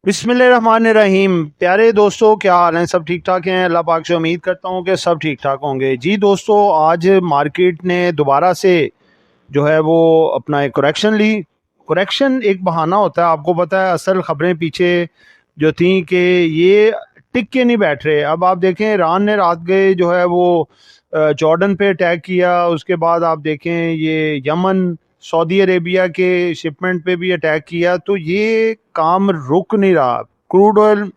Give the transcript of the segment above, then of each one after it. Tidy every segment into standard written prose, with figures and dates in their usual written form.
बिस्मिल्लाहिर्रहमानिर्रहीम। प्यारे दोस्तों, क्या हाल हैं? सब ठीक ठाक हैं? अल्लाह पाक से उम्मीद करता हूं कि सब ठीक ठाक होंगे। जी दोस्तों, आज मार्केट ने दोबारा से जो है वो अपना एक करेक्शन ली। करेक्शन एक बहाना होता है, आपको पता है। असल खबरें पीछे जो थी कि ये टिक के नहीं बैठ रहे। अब आप देखें, ईरान ने रात गए जो है वो जॉर्डन पे अटैक किया। उसके बाद आप देखें ये यमन, सऊदी अरेबिया के शिपमेंट पे भी अटैक किया। तो ये काम रुक नहीं रहा। क्रूड ऑयल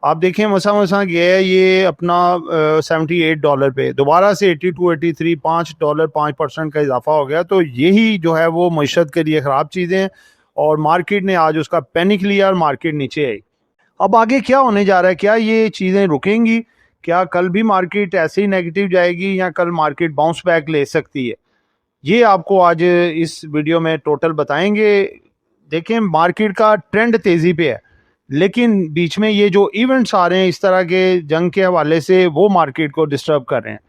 आप देखें मसा मसा गया है ये अपना $78 पे, दोबारा से 82 83, $5 5% का इजाफा हो गया। तो यही जो है वो मईशत के लिए ख़राब चीज़ें हैं और मार्केट ने आज उसका पैनिक लिया और मार्केट नीचे आई। अब आगे क्या होने जा रहा है? क्या ये चीज़ें रुकेंगी? क्या कल भी मार्केट ऐसे ही नेगेटिव जाएगी या कल मार्केट बाउंस बैक ले सकती है? ये आपको आज इस वीडियो में टोटल बताएंगे। देखें, मार्केट का ट्रेंड तेज़ी पे है, लेकिन बीच में ये जो इवेंट्स आ रहे हैं इस तरह के जंग के हवाले से, वो मार्केट को डिस्टर्ब कर रहे हैं।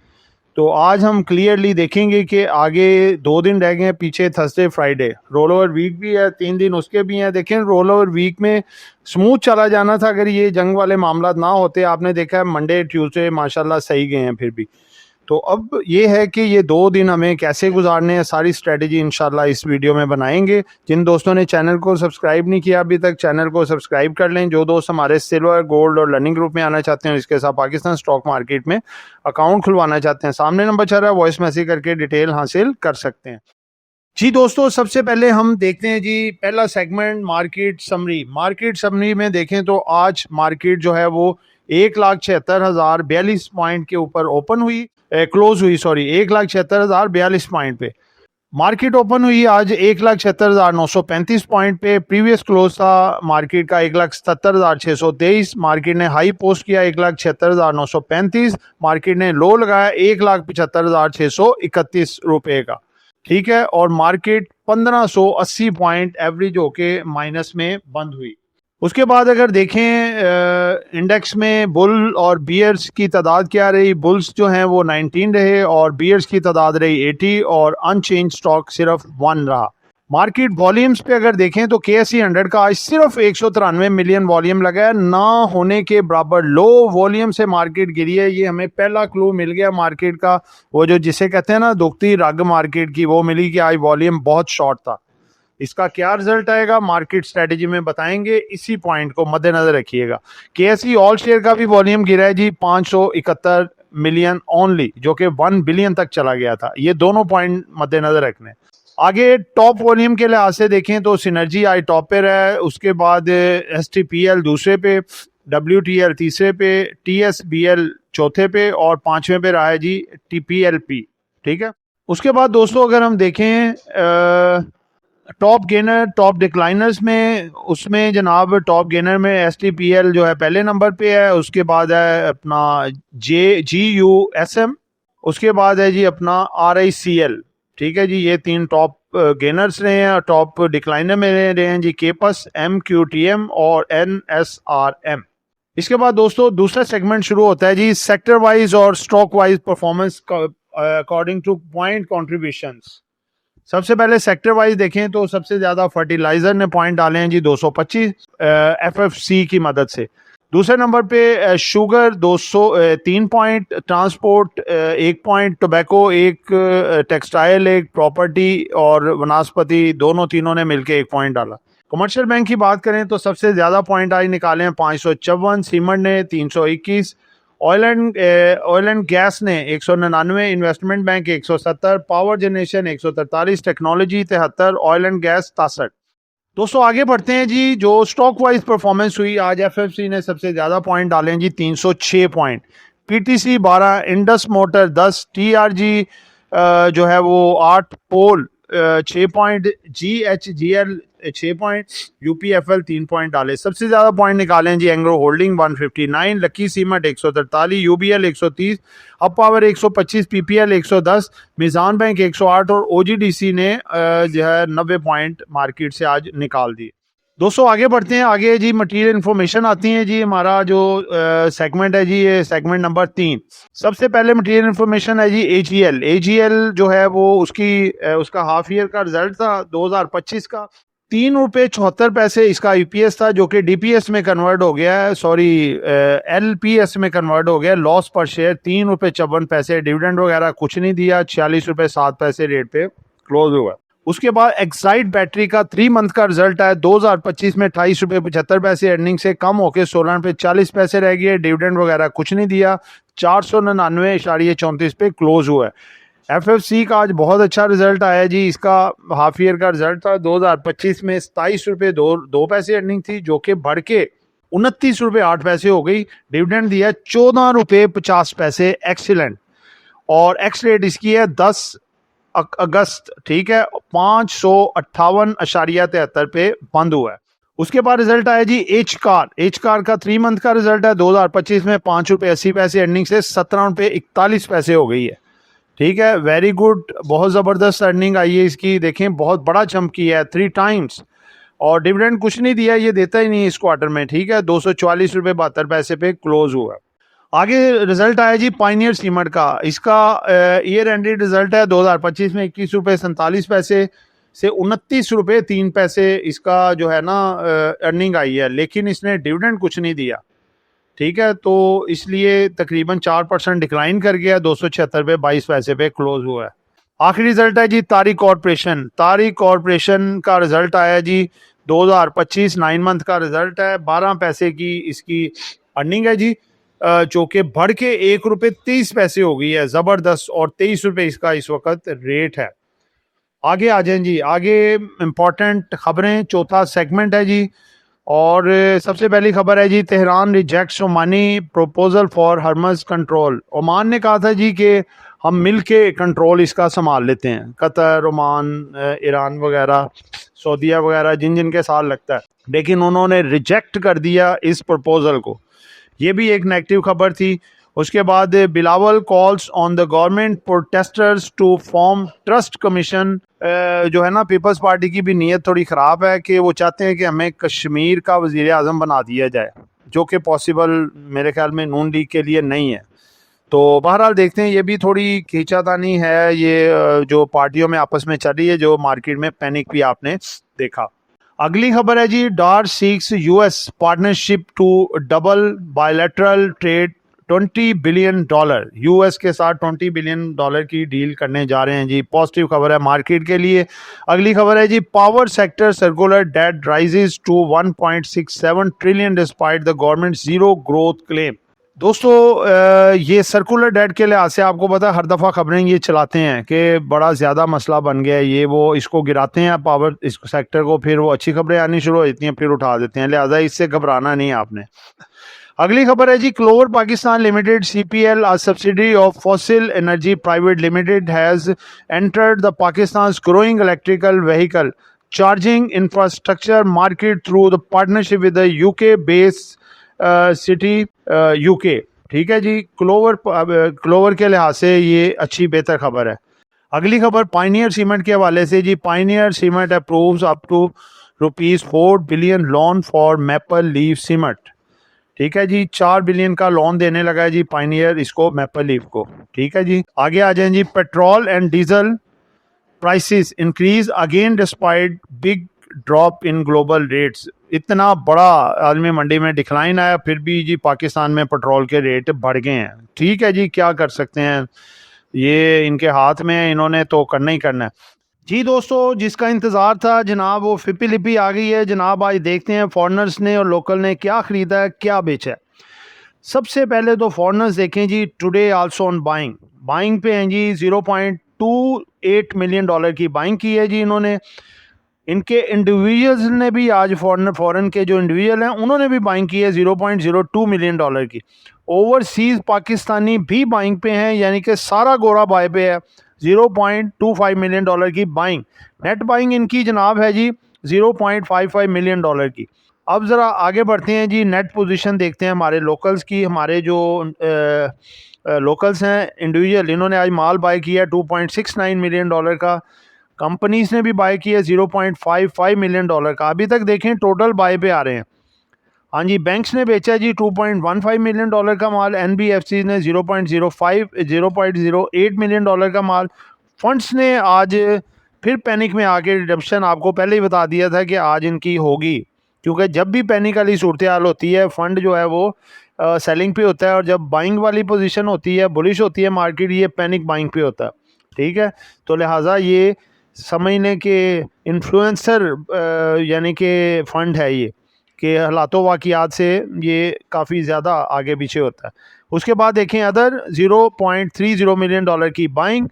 तो आज हम क्लियरली देखेंगे कि आगे 2 दिन रह गए हैं पीछे, Thursday Friday, roll over week भी है, 3 दिन उसके भी हैं। देखें, रोल ओवर वीक में स्मूथ चला जाना था अगर ये जंग वाले मामला ना होते। आपने देखा है मंडे ट्यूसडे माशाल्लाह सही गए हैं फिर भी। तो अब ये है कि ये 2 दिन हमें कैसे गुजारने हैं, सारी स्ट्रेटजी इंशाल्लाह इस वीडियो में बनाएंगे। जिन दोस्तों ने चैनल को सब्सक्राइब नहीं किया अभी तक, चैनल को सब्सक्राइब कर लें। जो दोस्त हमारे सिल्वर, गोल्ड और लर्निंग ग्रुप में आना चाहते हैं, इसके साथ पाकिस्तान स्टॉक मार्केट में अकाउंट खुलवाना चाहते हैं, सामने नंबर चल रहा है, वॉइस मैसेज करके डिटेल हासिल कर सकते हैं। जी दोस्तों, सबसे पहले हम देखते हैं जी पहला segment, market summary. Market summary में देखें तो आज मार्केट जो है वो 1,76,042 पॉइंट के ऊपर ओपन हुई, क्लोज हुई, सॉरी, 1,76,042 पॉइंट पे मार्केट ओपन हुई। आज 1,76,935 पॉइंट पे। प्रीवियस क्लोज था मार्केट का 1,77,623। मार्केट ने हाई पोस्ट किया 1,76,935। मार्केट ने लो लगाया 1,75,631 रुपए का, ठीक है। और मार्केट 1580 पॉइंट एवरेज होके माइनस में बंद हुई। उसके बाद अगर देखें इंडेक्स में बुल और बियर्स की तादाद क्या रही, बुल्स जो हैं वो 19 रहे और बियर्स की तादाद रही 80 और अनचेंज स्टॉक सिर्फ 1 रहा। मार्केट वॉल्यूम्स पे अगर देखें तो KSE 100 का आज सिर्फ 193 मिलियन वॉल्यूम लगा है, ना होने के बराबर लो वॉल्यूम से मार्केट गिरी है। ये हमें पहला क्लू मिल गया मार्केट का, वो जो जिसे कहते हैं ना दुखती रग मार्केट की, वो मिली कि आज वॉल्यूम बहुत शॉर्ट था। इसका क्या रिजल्ट आएगा मार्केट स्ट्रेटेजी में बताएंगे, इसी पॉइंट को मद्देनजर रखिएगा। KSE ऑल शेयर का भी वॉल्यूम गिरा है जी 571 मिलियन ओनली, जो कि 1 बिलियन तक चला गया था। ये दोनों पॉइंट मद्देनजर रखने। आगे टॉप वॉल्यूम के लिहाज से देखें तो सिनर्जी आई टॉप पे है, उसके बाद STPL दूसरे पे, WTL तीसरे पे, TSBL चौथे पे और पांचवें पे रहा है जी TPLP, ठीक है। उसके बाद दोस्तों अगर हम देखें टॉप गेनर टॉप डिक्लाइनर्स में, उसमें जनाब टॉप गेनर में STPL जो है पहले नंबर पे है, उसके बाद है अपना GUSM, उसके बाद है जी अपना RICL, ठीक है जी। ये 3 टॉप गेनर्स रहे हैं। टॉप डिक्लाइनर में रहे हैं जी केपस, MQTM और NSRM। इसके बाद दोस्तों दूसरा सेगमेंट शुरू होता है जी सेक्टर वाइज और stock wise performance according two point contributions. सबसे पहले सेक्टर वाइज देखें तो सबसे ज्यादा फर्टिलाइजर ने पॉइंट डाले हैं जी 225 FFC की मदद से। दूसरे नंबर पे sugar 203 point, transport 1 point, tobacco 1, textile 1, property और वनस्पति तीनों ने मिलकर 1 पॉइंट डाला। कमर्शियल बैंक की बात करें तो सबसे ज्यादा पॉइंट आज निकाले हैं 554, सीमेंट ने 321, ऑयल एंड गैस ने 199, investment bank 170, power generation 143, technology 73, oil and gas 63। दोस्तों आगे बढ़ते हैं जी। जो स्टॉक वाइज परफॉर्मेंस हुई आज, FFC ने सबसे ज्यादा पॉइंट डाले हैं जी 306 point, PTC 12, Indus Motor 10, TRG जो है वो 8, POL 6 point, GHGL 6 point, UPFL 3 point डाले। सबसे ज्यादा पॉइंट निकाले हैं जी Engro Holding 159, Lucky Cement 143, UBL 130, अब पावर 125, PPL 110, मिजान बैंक 108 और OGDC ने जो है 90 पॉइंट मार्केट से आज निकाल दिए। दोस्तों आगे बढ़ते हैं। आगे जी मटेरियल इन्फॉर्मेशन आती है जी। हमारा जो सेगमेंट है जी, ये सेगमेंट नंबर 3। सबसे पहले मटेरियल इन्फॉर्मेशन है जी AGL जो है वो उसका हाफ ईयर का रिजल्ट था 2025 का। ₹3.74 इसका ईपीएस था, जो कि डीपीएस में कन्वर्ट हो गया है, सॉरी एलपीएस में कन्वर्ट हो गया। लॉस पर शेयर ₹3.54। डिविडेंड वगैरह कुछ नहीं दिया। ₹46.07 रेट पे क्लोज हुआ। उसके बाद एक्साइट बैटरी का 3 मंथ का रिजल्ट आया 2025 में ₹28.75 अर्निंग से कम होकर ₹16.40 रह गए। डिविडेंड वगैरह कुछ नहीं दिया। 499.34 पे क्लोज हुआ है। एफएफसी का आज बहुत अच्छा रिजल्ट आया जी। इसका हाफ ईयर का रिजल्ट था 2025 में ₹27.2 अर्निंग थी, जो कि बढ़ के ₹29.08 हो गई। डिविडेंड दिया ₹14.50। एक्सीलेंट। और एक्स रेट इसकी है 10 अगस्त, ठीक है, 558.73 पे बंद हुआ है। उसके बाद रिजल्ट आया जी एच कार का 3 मंथ का रिजल्ट है 2025 में ₹5.80 अर्निंग से ₹17.41 हो गई है। ठीक है, वेरी गुड, बहुत ज़बरदस्त अर्निंग आई है इसकी। देखें बहुत बड़ा जंप किया है 3 टाइम्स। और डिविडेंड कुछ नहीं दिया, ये देता ही नहीं इस क्वार्टर में। ठीक है, ₹244.72 पे क्लोज हुआ। आगे रिजल्ट आया जी पायनियर सीमेंट का। इसका ईयर एंडेड रिजल्ट है 2025 में ₹21.47 से ₹29.03 इसका जो है ना अर्निंग आई है, लेकिन इसने डिविडेंड कुछ नहीं दिया। ठीक है, तो इसलिए तकरीबन 4% डिक्लाइन कर गया, ₹276.22 पे क्लोज हुआ है। आखिरी रिजल्ट है जी तारिक कॉरपोरेशन का रिजल्ट आया जी 2025 9 मंथ का रिजल्ट है। ₹12 की इसकी अर्निंग है जी, जो कि बढ़ के ₹1.30 हो गई है। ज़बरदस्त। और ₹23 इसका इस वक्त रेट है। आगे आ जाएं जी। आगे इम्पॉर्टेंट खबरें, चौथा सेगमेंट है जी। और सबसे पहली खबर है जी Tehran rejects Omani proposal for Hormuz control. Oman ने कहा था जी कि हम मिल के कंट्रोल इसका संभाल लेते हैं। कतर, ओमान, ईरान वगैरह, सऊदीया वगैरह जिन जिन के साथ लगता है, लेकिन उन्होंने रिजेक्ट कर दिया इस प्रपोजल को। ये भी एक नेगेटिव खबर थी। उसके बाद Bilawal calls on the government protesters to form trust commission. जो है ना, पीपल्स पार्टी की भी नीयत थोड़ी ख़राब है कि वो चाहते हैं कि हमें कश्मीर का वज़ीर आज़म बना दिया जाए, जो कि पॉसिबल मेरे ख्याल में नून लीग के लिए नहीं है। तो बहरहाल देखते हैं, ये भी थोड़ी खींचातानी है ये जो पार्टियों में आपस में चल रही है, जो मार्केट में पैनिक भी आपने देखा। अगली खबर है जी Dar seeks US partnership to double bilateral trade $20 billion. US के साथ $20 बिलियन की डील करने जा रहे हैं जी। पॉजिटिव खबर है मार्केट के लिए। अगली खबर है जी power sector circular debt rises to 1.67 trillion despite the government zero growth claim. दोस्तों ये सर्कुलर डेट के लिहाज से आपको पता है हर दफ़ा खबरें ये चलाते हैं कि बड़ा ज़्यादा मसला बन गया है, ये वो, इसको गिराते हैं पावर इस सेक्टर को, फिर वो अच्छी खबरें आनी शुरू हो जाती हैं, फिर उठा देते हैं। लिहाजा इससे घबराना नहीं है आपने। अगली खबर है जी Clover Pakistan Limited CPL, a subsidiary of Fossil Energy Private Limited, has entered the Pakistan's growing electrical vehicle charging infrastructure market through the partnership with the UK based city UK। ठीक है जी, क्लोवर के लिहाज से ये अच्छी बेहतर खबर है। अगली खबर पायनियर सीमेंट के हवाले से जी। Pioneer Cement approves up to ₹4 billion loan for Maple Leaf Cement. ठीक है जी, 4 बिलियन का लोन देने लगा है जी पायनियर इसको, मैपल लीफ को। ठीक है जी, आगे आ जाएं जी। Petrol and diesel prices increase again despite big drop in global rates. इतना बड़ा आलमी मंडी में डिक्लाइन आया, फिर भी जी पाकिस्तान में पेट्रोल के रेट बढ़ गए हैं। ठीक है जी, क्या कर सकते हैं, ये इनके हाथ में है, इन्होंने तो करना ही करना है जी। दोस्तों जिसका इंतज़ार था जनाब, वो फिपी लिपी आ गई है जनाब। आज देखते हैं फॉरेनर्स ने और लोकल ने क्या ख़रीदा है, क्या बेचा है। सबसे पहले तो फॉरेनर्स देखें जी, टुडे आल्सो ऑन बाइंग पे हैं जी। $0.28 मिलियन की बाइंग की है जी इन्होंने। इनके इंडिविजुअल्स ने भी आज फॉरेन के जो इंडिविजुअल हैं उन्होंने भी बाइंग की है $0.02 मिलियन की। ओवरसीज़ पाकिस्तानी भी बाइंग पे हैं, यानी कि सारा गोरा बाय पे है। $0.25 मिलियन की बाइंग। नेट बाइंग इनकी जनाब है जी $0.55 मिलियन की। अब ज़रा आगे बढ़ते हैं जी, नेट पोजीशन देखते हैं हमारे लोकल्स की। हमारे जो लोकल्स हैं इंडिविजुअल, इन्होंने आज माल बाय किया $2.69 मिलियन का। कंपनीज ने भी बाय किया $0.55 मिलियन का। अभी तक देखें टोटल बाय पे आ रहे हैं। हाँ जी, बैंक्स ने बेचा जी $2.15 मिलियन का माल। NBFC ने 0.08 मिलियन का माल। फंड्स ने आज फिर पैनिक में आके रिडम्पशन आपको पहले ही बता दिया था कि आज इनकी होगी, क्योंकि जब भी पैनिक वाली सूरत हाल होती है फंड जो है वो सेलिंग पे होता है, और जब बाइंग वाली पोजीशन होती है, बुलिश होती है मार्केट, ये पैनिक बाइंग पे होता है। ठीक है, तो लिहाजा ये समझने के इन्फ्लुएंसर यानी कि फ़ंड है ये, कि हालातों वाक़ियात से ये काफ़ी ज़्यादा आगे पीछे होता है। उसके बाद देखें अदर $0.30 मिलियन की बाइंग,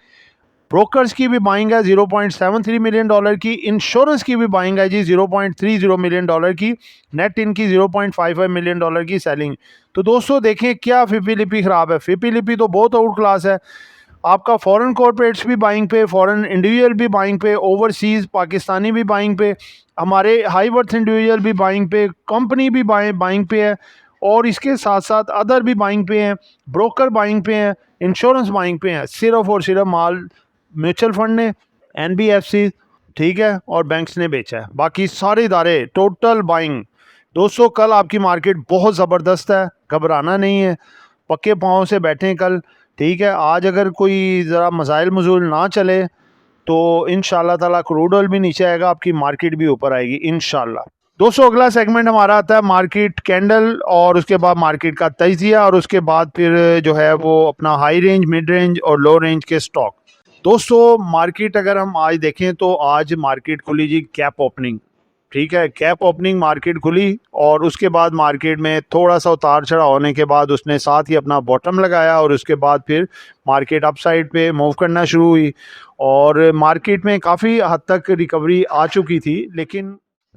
ब्रोकर्स की भी बाइंग है $0.73 मिलियन की, इंश्योरेंस की भी बाइंग है जी $0.30 मिलियन की, नेट इनकी $0.55 मिलियन की सेलिंग। तो दोस्तों देखें क्या फिपी लिपि ख़राब है, फिपी लिपि तो बहुत आउट क्लास है। आपका फॉरेन कॉर्पोरेट्स भी बाइंग पे, फॉरेन इंडिविजुअल भी बाइंग पे, ओवरसीज़ पाकिस्तानी भी बाइंग पे, हमारे हाई वर्थ इंडिविजुअल भी बाइंग पे, कंपनी भी बाइंग पे है, और इसके साथ साथ अदर भी बाइंग पे हैं, ब्रोकर बाइंग पे हैं, इंश्योरेंस बाइंग पे हैं। सिर्फ और सिर्फ माल म्यूचुअल फंड ने, NBFC, ठीक है, और बैंक्स ने बेचा है, बाकी सारे इदारे टोटल बाइंग। दोस्तों कल आपकी मार्केट बहुत ज़बरदस्त है, घबराना नहीं है, पक्के पाँव से बैठें कल। ठीक है, आज अगर कोई ज़रा मसाइल मजूल ना चले तो इंशाल्लाह ताला क्रूड ऑयल भी नीचे आएगा, आपकी मार्केट भी ऊपर आएगी इंशाल्लाह। दोस्तों अगला सेगमेंट हमारा आता है मार्केट कैंडल, और उसके बाद मार्केट का तजिया, और उसके बाद फिर जो है वो अपना हाई रेंज, मिड रेंज और लो रेंज के स्टॉक। दोस्तों मार्केट अगर हम आज देखें तो आज मार्केट खुली जी कैप ओपनिंग। ठीक है, कैप ओपनिंग मार्केट खुली, और उसके बाद मार्केट में थोड़ा सा उतार चढ़ाव होने के बाद उसने साथ ही अपना बॉटम लगाया, और उसके बाद फिर मार्केट अप साइड पे मूव करना शुरू हुई, और मार्केट में काफ़ी हद तक रिकवरी आ चुकी थी।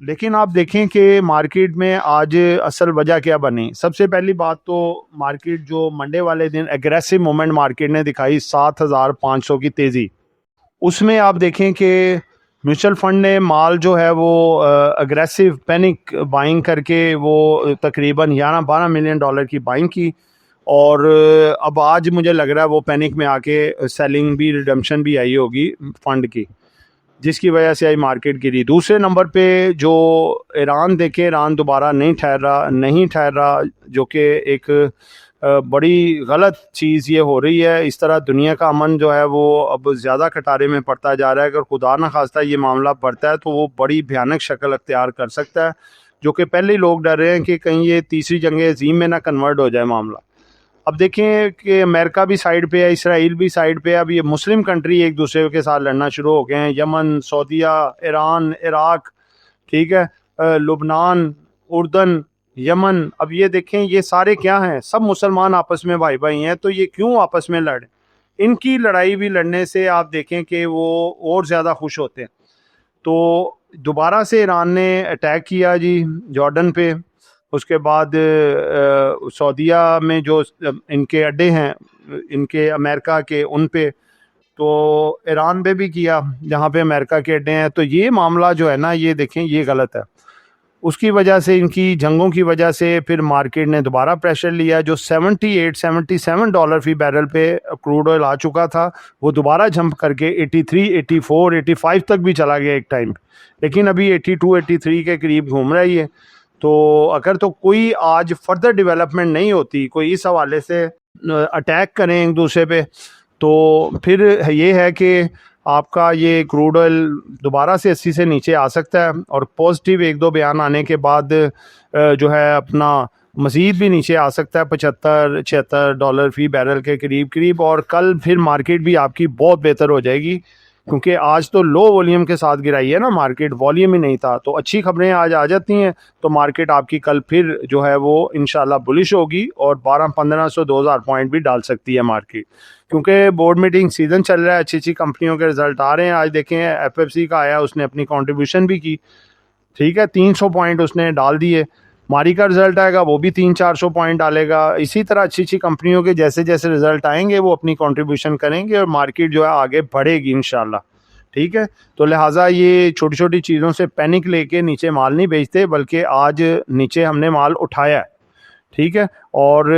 लेकिन आप देखें कि मार्केट में आज असल वजह क्या बनी। सबसे पहली बात तो मार्केट जो मंडे वाले दिन एग्रेसिव मूवमेंट मार्केट ने दिखाई, 7,500 की तेज़ी, उसमें आप देखें कि म्यूचुअल फंड ने माल जो है वो अग्रेसिव पैनिक बाइंग करके वो तकरीबन $11-12 मिलियन की बाइंग की, और अब आज मुझे लग रहा है वो पैनिक में आके सेलिंग भी, रिडम्पशन भी आई होगी फंड की, जिसकी वजह से आई मार्केट गिरी। दूसरे नंबर पे जो ईरान देखे, ईरान दोबारा नहीं ठहर रहा, जो कि एक बड़ी गलत चीज़ ये हो रही है। इस तरह दुनिया का अमन जो है वो अब ज़्यादा कटारे में पड़ता जा रहा है। अगर खुदा न खास्ता ये मामला बढ़ता है तो वो बड़ी भयानक शक्ल अख्तियार कर सकता है, जो कि पहले ही लोग डर रहे हैं कि कहीं ये तीसरी जंग अज़ीम में ना कन्वर्ट हो जाए मामला। अब देखें कि अमेरिका भी साइड पे है, इसराइल भी साइड पे है। अब ये मुस्लिम कंट्री एक दूसरे के साथ लड़ना शुरू हो गए हैं, यमन, सऊदीया, ईरान, इराक, ठीक है, लुबनान, उर्दन, यमन। अब ये देखें ये सारे क्या हैं, सब मुसलमान आपस में भाई भाई हैं, तो ये क्यों आपस में लड़े। इनकी लड़ाई भी लड़ने से आप देखें कि वो और ज़्यादा खुश होते हैं। तो दोबारा से ईरान ने अटैक किया जी जॉर्डन पे, उसके बाद सऊदीया में जो इनके अड्डे हैं इनके अमेरिका के, उन पे, तो ईरान पे भी किया जहाँ पे अमेरिका के अड्डे हैं। तो ये मामला जो है ना, ये देखें ये गलत है। उसकी वजह से, इनकी जंगों की वजह से फिर मार्केट ने दोबारा प्रेशर लिया। जो $78-77 फी बैरल पे क्रूड ऑयल आ चुका था, वो दोबारा जंप करके 83, 84, 85 तक भी चला गया एक टाइम, लेकिन अभी 82, 83 के करीब घूम रहा है ये। तो अगर तो कोई आज फर्दर डेवलपमेंट नहीं होती, कोई इस हवाले से अटैक करें एक दूसरे पे, तो फिर ये है कि आपका ये क्रूड ऑयल दोबारा से 80 से नीचे आ सकता है, और पॉजिटिव एक दो बयान आने के बाद जो है अपना मज़ीद भी नीचे आ सकता है $75-76 फी बैरल के करीब। और कल फिर मार्केट भी आपकी बहुत बेहतर हो जाएगी, क्योंकि आज तो लो वॉल्यूम के साथ गिराई है ना मार्केट, वॉल्यूम ही नहीं था। तो अच्छी खबरें आज आ जाती हैं तो मार्केट आपकी कल फिर जो है वो इंशाल्लाह बुलिश होगी, और 1200-1500-2000 पॉइंट भी डाल सकती है मार्केट, क्योंकि बोर्ड मीटिंग सीज़न चल रहा है, अच्छी अच्छी कंपनियों के रिजल्ट आ रहे हैं। आज देखें FFC का आया, उसने अपनी कॉन्ट्रीब्यूशन भी की, ठीक है, 300 पॉइंट उसने डाल दिए। मारी का रिजल्ट आएगा, वो भी 300-400 पॉइंट डालेगा। इसी तरह अच्छी अच्छी कंपनियों के जैसे जैसे रिजल्ट आएंगे वो अपनी कंट्रीब्यूशन करेंगे, और मार्केट जो है आगे बढ़ेगी इंशाल्लाह, ठीक है। तो लिहाजा ये छोटी छोटी चीज़ों से पैनिक लेके नीचे माल नहीं बेचते, बल्कि आज नीचे हमने माल उठाया है, ठीक है। और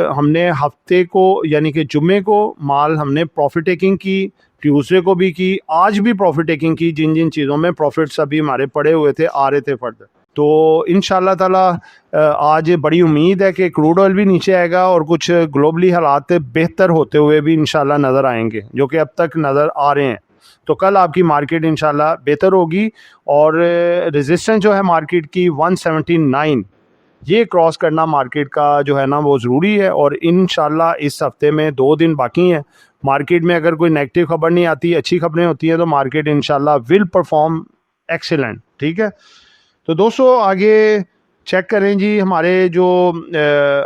हमने हफ्ते को यानी कि जुम्मे को माल हमने प्रॉफिट टेकिंग की, ट्यूसडे को भी की, आज भी प्रॉफिट टेकिंग की। जिन जिन चीज़ों में प्रॉफिट्स अभी हमारे पड़े हुए थे, आ रहे थे फर्दर, तो इंशाल्लाह ताला आज बड़ी उम्मीद है कि क्रूड ऑयल भी नीचे आएगा, और कुछ ग्लोबली हालात बेहतर होते हुए भी इंशाल्लाह नज़र आएंगे, जो कि अब तक नज़र आ रहे हैं। तो कल आपकी मार्केट इंशाल्लाह बेहतर होगी। और रेजिस्टेंस जो है मार्केट की 179, ये क्रॉस करना मार्केट का जो है ना वो ज़रूरी है। और इंशाल्लाह इस हफ्ते में 2 दिन बाकी हैं। मार्केट में अगर कोई नेगेटिव खबर नहीं आती, अच्छी खबरें होती हैं, तो मार्केट इंशाल्लाह विल परफॉर्म एक्सीलेंट। ठीक है, तो दोस्तों आगे चेक करें जी। हमारे जो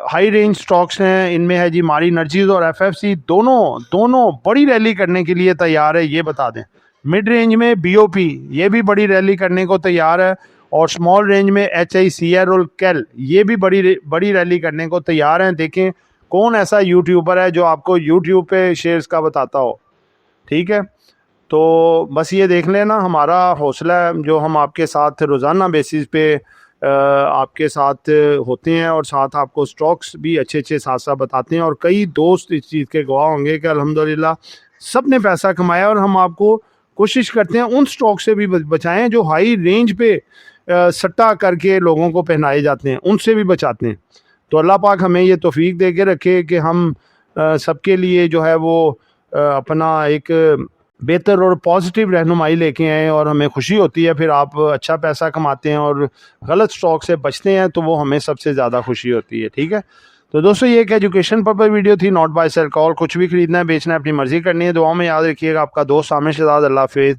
हाई रेंज स्टॉक्स हैं इनमें है जी मारी एनर्जीज और एफएफसी, दोनों बड़ी रैली करने के लिए तैयार है, ये बता दें। मिड रेंज में बीओपी ये भी बड़ी रैली करने को तैयार है, और स्मॉल रेंज में HICL और कैल ये भी बड़ी रैली करने को तैयार हैं। देखें कौन ऐसा यूट्यूबर है जो आपको यूट्यूब पे शेयर्स का बताता हो। ठीक है, तो बस ये देख लेना, हमारा हौसला है जो हम आपके साथ रोज़ाना बेसिस पे आपके साथ होते हैं, और साथ आपको स्टॉक्स भी अच्छे साथ साथ बताते हैं। और कई दोस्त इस चीज़ के गवाह होंगे कि अल्हम्दुलिल्लाह सब ने पैसा कमाया, और हम आपको कोशिश करते हैं उन स्टॉक से भी बचाएं जो हाई रेंज पे सट्टा करके लोगों को पहनाए जाते हैं, उनसे भी बचाते हैं। तो अल्लाह पाक हमें ये तौफीक दे के रखे कि हम सबके लिए जो है वो अपना एक बेहतर और पॉजिटिव रहनुमाई लेके आए, और हमें खुशी होती है फिर आप अच्छा पैसा कमाते हैं और गलत स्टॉक से बचते हैं, तो वो हमें सबसे ज़्यादा खुशी होती है। ठीक है, तो दोस्तों ये एक एजुकेशन पर्पज वीडियो थी, नॉट बाय सेल कॉल। कुछ भी खरीदना है बेचना है अपनी मर्जी करनी है। दुआ में याद रखिएगा, आपका दोस्त आमिर शहजाद। अल्लाह हाफिज़।